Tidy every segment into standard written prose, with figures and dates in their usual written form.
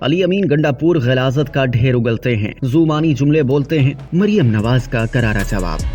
अली अमीन गंडापुर गलाजत का ढेर उगलते हैं, जुबानी जुमले बोलते हैं, मरियम नवाज का करारा जवाब।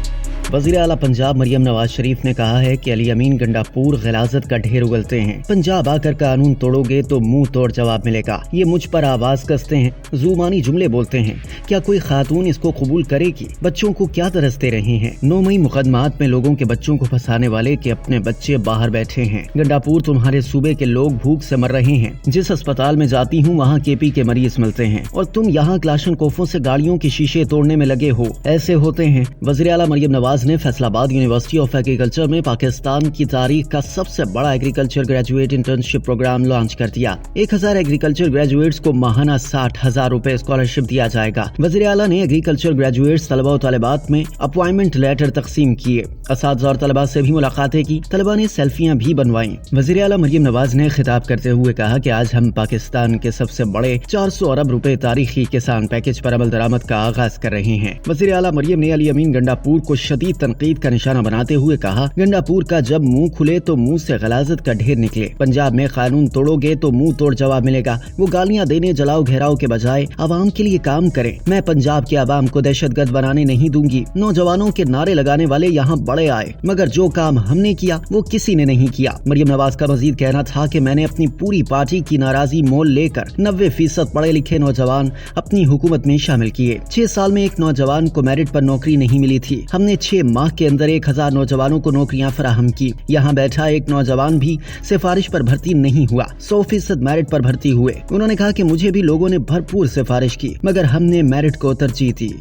वज़ीर आला पंजाब मरियम नवाज शरीफ ने कहा है कि अली अमीन गंडापुर गलाजत का ढेर उगलते हैं, पंजाब आकर कानून तोड़ोगे तो मुंह तोड़ जवाब मिलेगा। ये मुझ पर आवाज कसते हैं, जुबानी जुमले बोलते हैं, क्या कोई खातून इसको कबूल करेगी? बच्चों को क्या तरसते रहे हैं? 9 मई मुकदमात में लोगों के बच्चों को फंसाने वाले के अपने बच्चे बाहर बैठे हैं। गंडापुर तुम्हारे सूबे के लोग भूख से मर रहे हैं। जिस अस्पताल में जाती हूँ वहाँ केपी के मरीज मिलते हैं और तुम यहाँ क्लाशनकोफों से गाड़ियों के शीशे तोड़ने में लगे हो। ऐसे होते हैं। वज़ीर आला मरियम नवाज ने फैसलाबाद यूनिवर्सिटी ऑफ एग्रीकल्चर में पाकिस्तान की तारीख का सबसे बड़ा agriculture graduate internship programme launch कर दिया। 1000 एग्रीकल्चर ग्रेजुएट्स को माहाना 60,000 रुपए स्कॉलरशिप दिया जाएगा। वज़ीर आला ने एग्रीकल्चर ग्रेजुएट्स तलबा और तलबात में अपॉइंटमेंट लेटर तकसीम किए। असातिज़ा और तलबा से भी मुलाकातें की। तलबा ने सेल्फियां भी बनवाई। वज़ीर आला मरियम नवाज ने खिताब करते हुए कहा कि आज हम पाकिस्तान के सबसे बड़े 400 अरब रुपए तारीखी किसान पैकेज पर अमल दरामद का आगाज कर रहे हैं। वज़ीर आला मरियम ने अली अमीन गंडापुर को शदीद तनकीद का निशाना बनाते हुए कहा, गंडापुर का जब मुंह खुले तो मुंह से गलाजत का ढेर निकले। पंजाब में कानून तोड़ोगे तो मुंह तोड़ जवाब मिलेगा। वो गालियां देने जलाओ घेराव के बजाय आवाम के लिए काम करें। मैं पंजाब के आवाम को दहशतगर्द बनाने नहीं दूंगी। नौजवानों के नारे लगाने वाले यहाँ बड़े आए, मगर जो काम हमने किया वो किसी ने नहीं किया। मरियम नवाज का मजीद कहना था कि मैंने अपनी पूरी पार्टी की नाराजी मोल लेकर 90% पढ़े लिखे नौजवान अपनी हुकूमत में शामिल किए। 6 साल में एक नौजवान को मेरिट पर नौकरी नहीं मिली थी। हमने 6 माह के अंदर 1000 नौजवानों को नौकरियां फराहम की। यहाँ बैठा एक नौजवान भी सिफारिश पर भर्ती नहीं हुआ, 100% मेरिट पर भर्ती हुए। उन्होंने कहा कि मुझे भी लोगों ने भरपूर सिफारिश की, मगर हमने मेरिट को तरजीह दी।